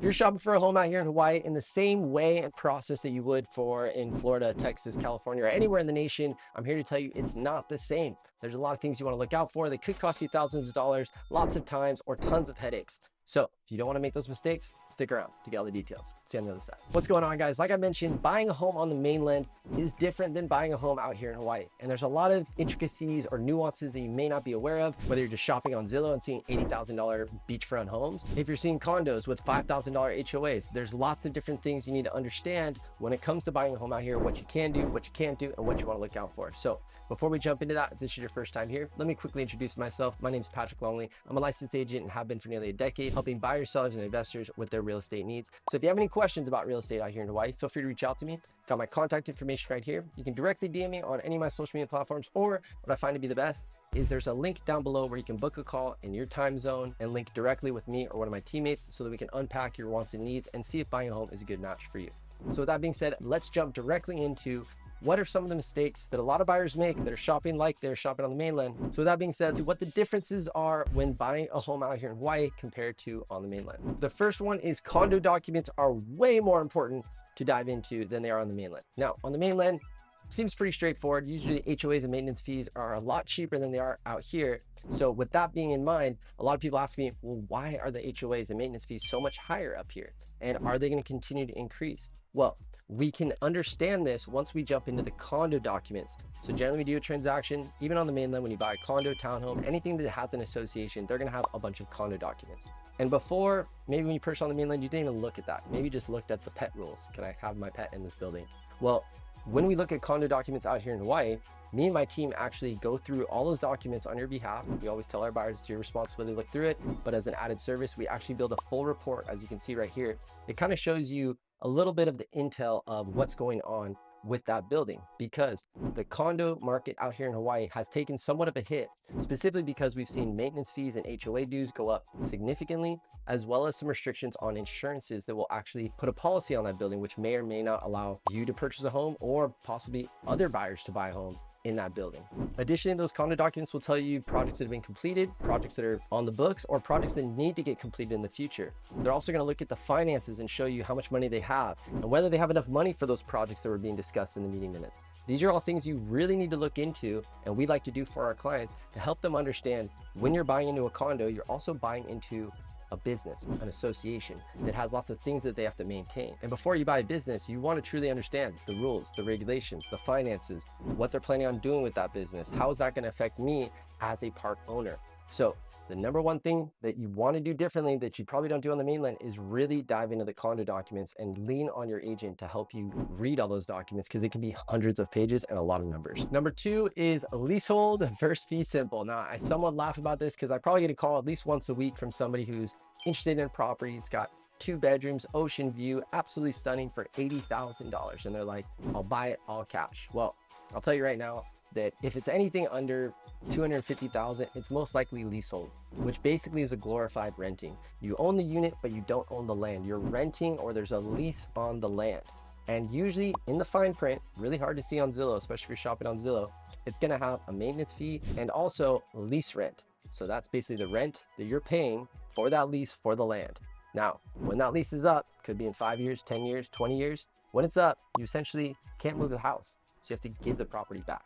you're shopping for a home out here in Hawaii in the same way and process that you would for in Florida, Texas, California, or anywhere in the nation, I'm here to tell you it's not the same. There's a lot of things you want to look out for. They could cost you thousands of dollars, lots of times, or tons of headaches. So if you don't want to make those mistakes, stick around to get all the details. See you on the other side. What's going on, guys? Like I mentioned, buying a home on the mainland is different than buying a home out here in Hawaii. And there's a lot of intricacies or nuances that you may not be aware of, whether you're just shopping on Zillow and seeing $80,000 beachfront homes. If you're seeing condos with $5,000 HOAs, there's lots of different things you need to understand when it comes to buying a home out here, what you can do, what you can't do, and what you want to look out for. So before we jump into that, if this is your first time here, let me quickly introduce myself. My name is Patrick Longley. I'm a licensed agent and have been for nearly a decade, helping buyers, sellers, and investors with their real estate needs. So if you have any questions about real estate out here in Hawaii, feel free to reach out to me. Got my contact information right here. You can directly DM me on any of my social media platforms, or what I find to be the best is there's a link down below where you can book a call in your time zone and link directly with me or one of my teammates so that we can unpack your wants and needs and see if buying a home is a good match for you. So with that being said, let's jump directly into what are some of the mistakes that a lot of buyers make that are shopping like they're shopping on the mainland. So with that being said, what the differences are when buying a home out here in Hawaii compared to on the mainland. The first one is condo documents are way more important to dive into than they are on the mainland. Now, on the mainland, seems pretty straightforward. Usually HOAs and maintenance fees are a lot cheaper than they are out here. So with that being in mind, a lot of people ask me, well, why are the HOAs and maintenance fees so much higher up here? And are they going to continue to increase? Well, we can understand this once we jump into the condo documents. So generally we do a transaction, even on the mainland, when you buy a condo, townhome, anything that has an association, they're going to have a bunch of condo documents. And before, maybe when you purchased on the mainland, you didn't even look at that. Maybe you just looked at the pet rules. Can I have my pet in this building? Well, when we look at condo documents out here in Hawaii, me and my team actually go through all those documents on your behalf. We always tell our buyers it's your responsibility to look through it, but as an added service, we actually build a full report, as you can see right here. It kind of shows you a little bit of the intel of what's going on with that building, because the condo market out here in Hawaii has taken somewhat of a hit, specifically because we've seen maintenance fees and HOA dues go up significantly, as well as some restrictions on insurances that will actually put a policy on that building, which may or may not allow you to purchase a home or possibly other buyers to buy a home in that building. Additionally, those condo documents will tell you projects that have been completed, projects that are on the books, or projects that need to get completed in the future. They're also going to look at the finances and show you how much money they have and whether they have enough money for those projects that were being discussed in the meeting minutes. These are all things you really need to look into, and we like to do for our clients to help them understand when you're buying into a condo, you're also buying into a business, an association that has lots of things that they have to maintain. And before you buy a business, you want to truly understand the rules, the regulations, the finances, what they're planning on doing with that business. How is that going to affect me as a part owner? So the number one thing that you want to do differently that you probably don't do on the mainland is really dive into the condo documents and lean on your agent to help you read all those documents, because it can be hundreds of pages and a lot of numbers. Number two is leasehold versus fee simple. Now, I somewhat laugh about this because I probably get a call at least once a week from somebody who's interested in a property. It's got 2 bedrooms, ocean view, absolutely stunning for $80,000. And they're like, I'll buy it all cash. Well, I'll tell you right now that if it's anything under $250,000, it's most likely leasehold, which basically is a glorified renting. You own the unit, but you don't own the land. You're renting, or there's a lease on the land. And usually in the fine print, really hard to see on Zillow, especially if you're shopping on Zillow, it's gonna have a maintenance fee and also lease rent. So that's basically the rent that you're paying for that lease for the land. Now, when that lease is up, could be in 5 years, 10 years, 20 years, when it's up, you essentially can't move the house. So you have to give the property back.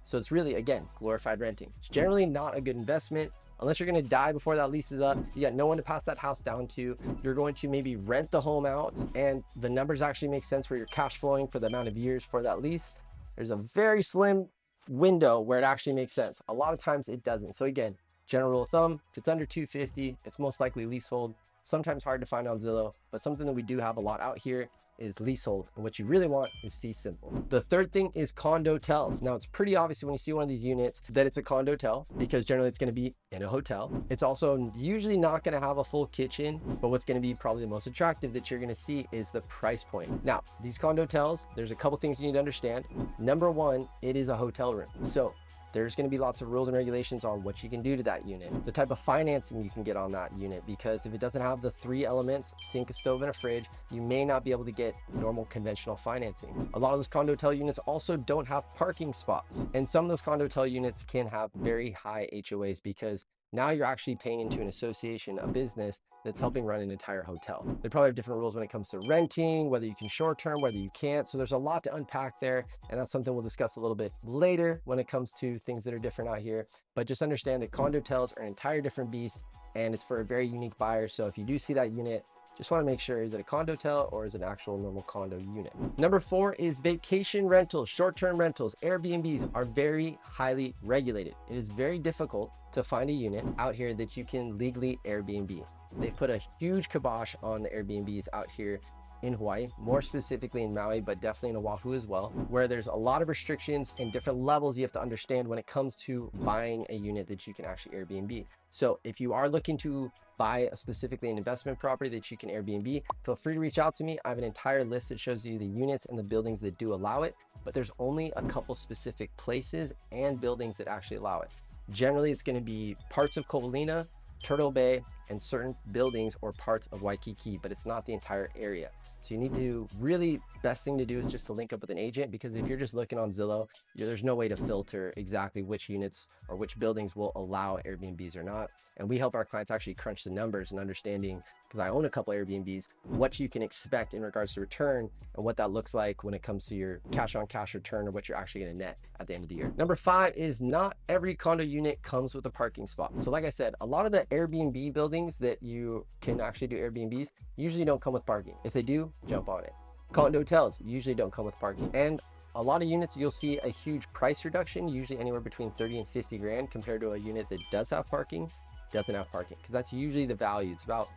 So it's really, again, glorified renting. It's generally not a good investment unless you're going to die before that lease is up. You got no one to pass that house down to. You're going to maybe rent the home out, and the numbers actually make sense where you're cash flowing for the amount of years for that lease. There's a very slim window where it actually makes sense. A lot of times it doesn't. So again, general rule of thumb, if it's under 250, it's most likely leasehold. Sometimes hard to find on Zillow, but something that we do have a lot out here is leasehold. And what you really want is fee simple. The third thing is condo tels. Now, it's pretty obvious when you see one of these units that it's a condo tel, because generally it's going to be in a hotel. It's also usually not going to have a full kitchen, but what's going to be probably the most attractive that you're going to see is the price point. Now, these condo tels, there's a couple things you need to understand. Number one, it is a hotel room. So there's going to be lots of rules and regulations on what you can do to that unit, the type of financing you can get on that unit, because if it doesn't have the 3 elements, sink, a stove, and a fridge, you may not be able to get normal conventional financing. A lot of those condo tel units also don't have parking spots. And some of those condo tel units can have very high HOAs because Now you're actually paying into an association, a business that's helping run an entire hotel. They probably have different rules when it comes to renting, whether you can short term, whether you can't. So there's a lot to unpack there. And that's something we'll discuss a little bit later when it comes to things that are different out here. But just understand that condo hotels are an entire different beast, and it's for a very unique buyer. So if you do see that unit, just want to make sure, is it a condo hotel or is it an actual normal condo unit? Number 4 is vacation rentals. Short-term rentals, Airbnbs, are very highly regulated. It is very difficult to find a unit out here that you can legally Airbnb. They've put a huge kibosh on the Airbnbs out here in Hawaii, more specifically in Maui, but definitely in Oahu as well, where there's a lot of restrictions and different levels you have to understand when it comes to buying a unit that you can actually Airbnb. So if you are looking to buy specifically an investment property that you can Airbnb, feel free to reach out to me. I have an entire list that shows you the units and the buildings that do allow it, but there's only a couple specific places and buildings that actually allow it. Generally, it's going to be parts of Kovalina, Turtle Bay, and certain buildings or parts of Waikiki, but it's not the entire area. So you need to really, best thing to do is just to link up with an agent, because if you're just looking on Zillow, there's no way to filter exactly which units or which buildings will allow Airbnbs or not. And we help our clients actually crunch the numbers and understanding, because I own a couple Airbnbs, what you can expect in regards to return and what that looks like when it comes to your cash on cash return or what you're actually going to net at the end of the year. Number 5 is not every condo unit comes with a parking spot. So like I said, a lot of the Airbnb buildings that you can actually do Airbnbs usually don't come with parking. If they do, jump on it. Condo hotels usually don't come with parking. And a lot of units, you'll see a huge price reduction, usually anywhere between 30 and 50 grand compared to a unit that does have parking, doesn't have parking, because that's usually the value. It's about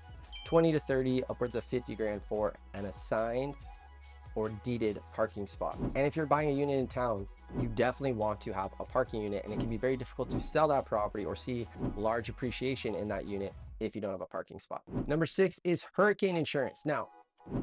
20 to 30, upwards of 50 grand for an assigned or deeded parking spot. And if you're buying a unit in town, you definitely want to have a parking unit, and it can be very difficult to sell that property or see large appreciation in that unit if you don't have a parking spot. Number 6 is hurricane insurance. Now,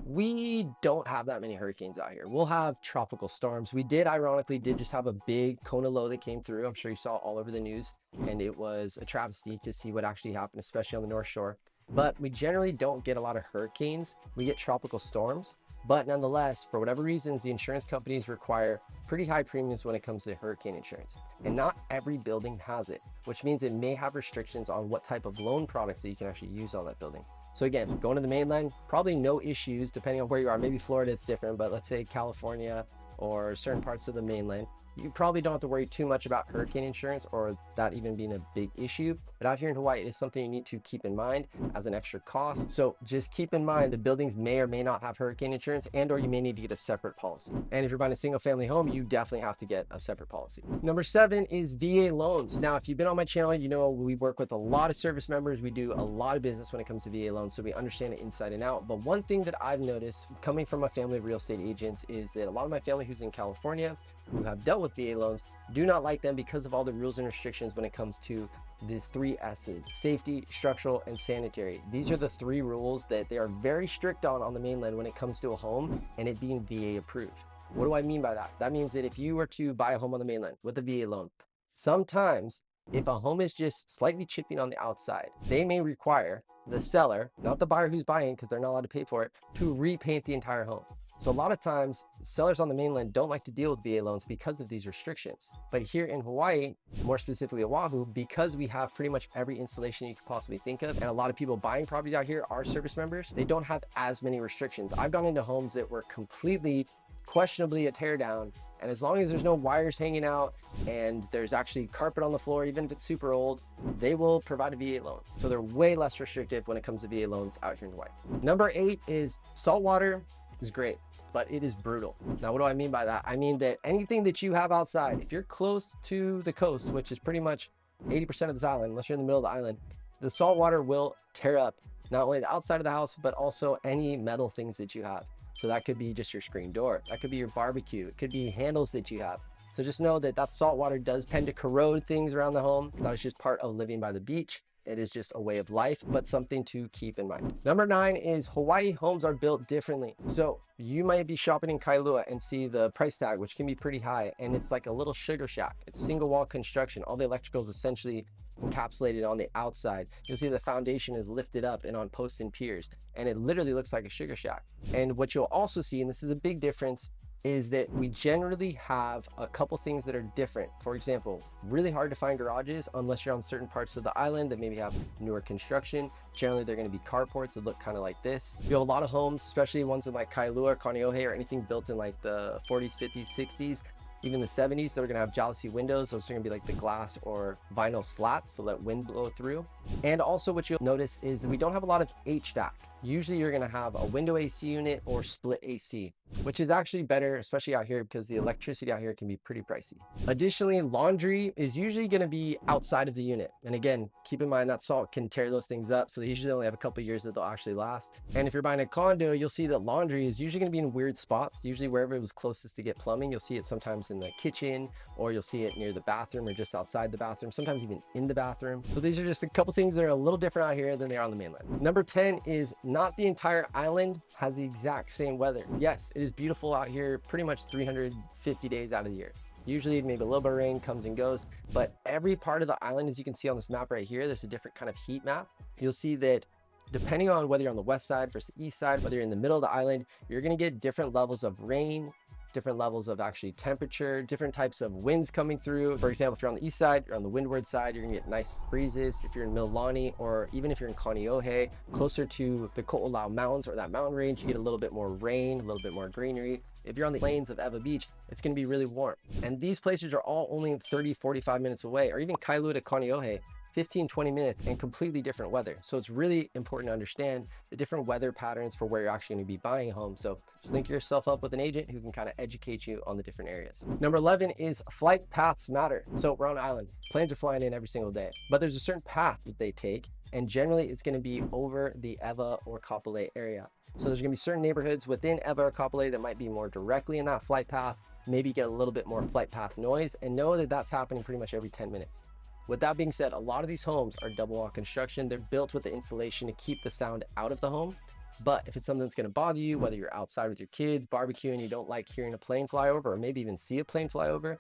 we don't have that many hurricanes out here. We'll have tropical storms. We ironically did just have a big Kona low that came through. I'm sure you saw all over the news, and it was a travesty to see what actually happened, especially on the North Shore. But we generally don't get a lot of hurricanes. We get tropical storms, but nonetheless, for whatever reasons, the insurance companies require pretty high premiums when it comes to hurricane insurance. And not every building has it, which means it may have restrictions on what type of loan products that you can actually use on that building. So again, going to the mainland, probably no issues depending on where you are. Maybe Florida, it's different, but let's say California or certain parts of the mainland, you probably don't have to worry too much about hurricane insurance or that even being a big issue. But out here in Hawaii, it is something you need to keep in mind as an extra cost. So just keep in mind the buildings may or may not have hurricane insurance, and or you may need to get a separate policy. And if you're buying a single family home, you definitely have to get a separate policy. Number 7 is VA loans. Now, if you've been on my channel, you know we work with a lot of service members. We do a lot of business when it comes to VA loans, so we understand it inside and out. But one thing that I've noticed coming from a family of real estate agents is that a lot of my family who's in California, who have dealt with VA loans, do not like them because of all the rules and restrictions when it comes to the 3 S's: safety, structural, and sanitary. These are the 3 rules that they are very strict on the mainland when it comes to a home and it being VA approved. What do I mean by that? That means that if you were to buy a home on the mainland with a VA loan, sometimes if a home is just slightly chipping on the outside, they may require the seller, not the buyer who's buying because they're not allowed to pay for it, to repaint the entire home. So a lot of times sellers on the mainland don't like to deal with VA loans because of these restrictions. But here in Hawaii, more specifically Oahu, because we have pretty much every installation you could possibly think of, and a lot of people buying properties out here are service members, they don't have as many restrictions. I've gone into homes that were completely questionably a tear down, and as long as there's no wires hanging out and there's actually carpet on the floor, even if it's super old, they will provide a VA loan. So they're way less restrictive when it comes to VA loans out here in Hawaii. Number 8 is saltwater is great, but it is brutal. Now, what do I mean by that? I mean that anything that you have outside, if you're close to the coast, which is pretty much 80% of this island, unless you're in the middle of the island, the saltwater will tear up not only the outside of the house, but also any metal things that you have. So that could be just your screen door, that could be your barbecue, it could be handles that you have. So just know that that salt water does tend to corrode things around the home. That is just part of living by the beach. It is just a way of life, but something to keep in mind. Number 9 is Hawaii homes are built differently. So you might be shopping in Kailua and see the price tag, which can be pretty high, and it's like a little sugar shack. It's single wall construction. All the electrical is essentially encapsulated on the outside. You'll see the foundation is lifted up and on posts and piers, and it literally looks like a sugar shack. And what you'll also see, and this is a big difference, is that we generally have a couple things that are different. For example, really hard to find garages unless you're on certain parts of the island that maybe have newer construction. Generally, they're going to be carports that look kind of like this. You have a lot of homes, especially ones in like Kailua, Kaneohe, or anything built in like the 40s, 50s, 60s, even the 70s, they're going to have Jalousie windows. Those are going to be like the glass or vinyl slats so let wind blow through. And also what you'll notice is that we don't have a lot of HVAC. Usually you're going to have a window AC unit or split AC, which is actually better, especially out here because the electricity out here can be pretty pricey. Additionally, laundry is usually going to be outside of the unit. And again, keep in mind that salt can tear those things up. So they usually only have a couple of years that they'll actually last. And if you're buying a condo, you'll see that laundry is usually going to be in weird spots. Usually wherever it was closest to get plumbing, you'll see it sometimes in the kitchen, or you'll see it near the bathroom or just outside the bathroom, sometimes even in the bathroom. So these are just a couple things that are a little different out here than they are on the mainland. Number 10 is not the entire island has the exact same weather. Yes, it is beautiful out here pretty much 350 days out of the year. Usually maybe a little bit of rain comes and goes, but every part of the island, as you can see on this map right here, there's a different kind of heat map. You'll see that depending on whether you're on the west side versus the east side, whether you're in the middle of the island, you're going to get different levels of rain, different levels of actually temperature, different types of winds coming through. For example, if you're on the east side, you're on the windward side, you're gonna get nice breezes. If you're in Mililani, or even if you're in Kaneohe, closer to the Ko'olau Mountains or that mountain range, you get a little bit more rain, a little bit more greenery. If you're on the plains of Ewa Beach, it's gonna be really warm. And these places are all only 30, 45 minutes away, or even Kailua to Kaneohe, 15, 20 minutes and completely different weather. So it's really important to understand the different weather patterns for where you're actually going to be buying a home. So just link yourself up with an agent who can kind of educate you on the different areas. Number 11 is flight paths matter. So we're on an island, planes are flying in every single day, but there's a certain path that they take. And generally it's going to be over the Ewa or Kapolei area. So there's going to be certain neighborhoods within Ewa or Kapolei that might be more directly in that flight path, maybe get a little bit more flight path noise, and know that that's happening pretty much every 10 minutes. With that being said, a lot of these homes are double wall construction. They're built with the insulation to keep the sound out of the home. But if it's something that's going to bother you, whether you're outside with your kids, barbecuing, you don't like hearing a plane fly over, or maybe even see a plane fly over,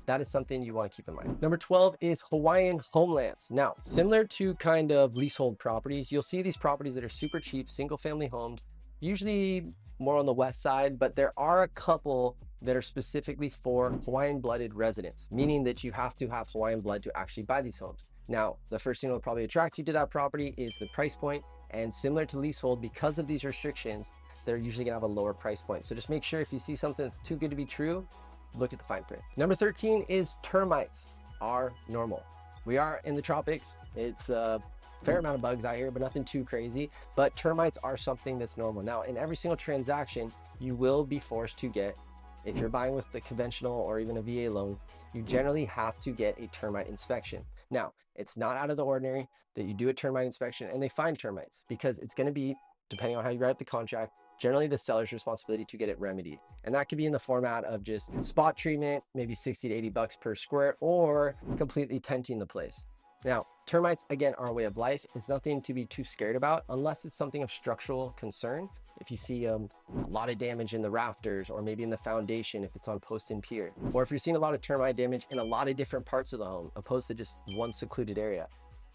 that is something you want to keep in mind. Number 12 is Hawaiian homelands. Now, similar to kind of leasehold properties, you'll see these properties that are super cheap, single family homes, usually more on the west side, but there are a couple that are specifically for Hawaiian blooded residents, meaning that you have to have Hawaiian blood to actually buy these homes. Now, the first thing that will probably attract you to that property is the price point, and similar to leasehold, because of these restrictions, they're usually gonna have a lower price point. So just make sure if you see something that's too good to be true, look at the fine print. Number 13 is termites are normal. We are in the tropics. It's a fair amount of bugs out here, but nothing too crazy. But termites are something that's normal. Now, in every single transaction, you will be forced to get, if you're buying with the conventional or even a VA loan, you generally have to get a termite inspection. Now, it's not out of the ordinary that you do a termite inspection and they find termites, because it's going to be, depending on how you write up the contract, generally the seller's responsibility to get it remedied. And that could be in the format of just spot treatment, maybe 60 to 80 bucks per square, or completely tenting the place. Now, termites, again, are a way of life. It's nothing to be too scared about unless it's something of structural concern. If you see a lot of damage in the rafters, or maybe in the foundation if it's on post and pier, or if you're seeing a lot of termite damage in a lot of different parts of the home opposed to just one secluded area,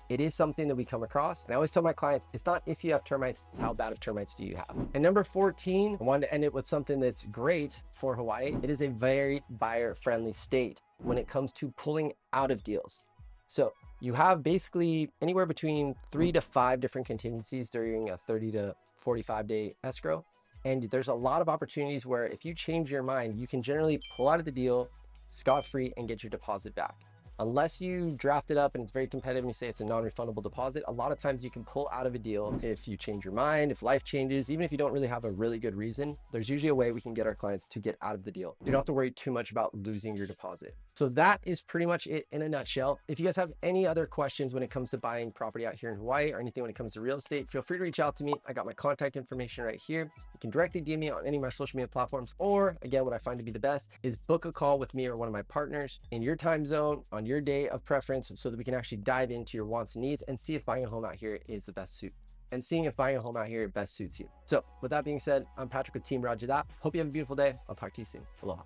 it is something that we come across. And I always tell my clients, it's not if you have termites, it's how bad of termites do you have. And number 14, I wanted to end it with something that's great for Hawaii. It is a very buyer-friendly state when it comes to pulling out of deals. So you have basically anywhere between 3 to 5 different contingencies during a 30 to 45 day escrow. And there's a lot of opportunities where if you change your mind, you can generally pull out of the deal scot-free and get your deposit back. Unless you draft it up and it's very competitive and you say it's a non-refundable deposit, a lot of times you can pull out of a deal if you change your mind, if life changes, even if you don't really have a really good reason. There's usually a way we can get our clients to get out of the deal. You don't have to worry too much about losing your deposit. So that is pretty much it in a nutshell. If you guys have any other questions when it comes to buying property out here in Hawaii, or anything when it comes to real estate, feel free to reach out to me. I got my contact information right here. You can directly DM me on any of my social media platforms, or again, what I find to be the best is book a call with me or one of my partners in your time zone on your day of preference, so that we can actually dive into your wants and needs and see if buying a home out here is the best suit, and seeing if buying a home out here best suits you. So with that being said, I'm Patrick with Team Roger That. Hope you have a beautiful day. I'll talk to you soon. Aloha.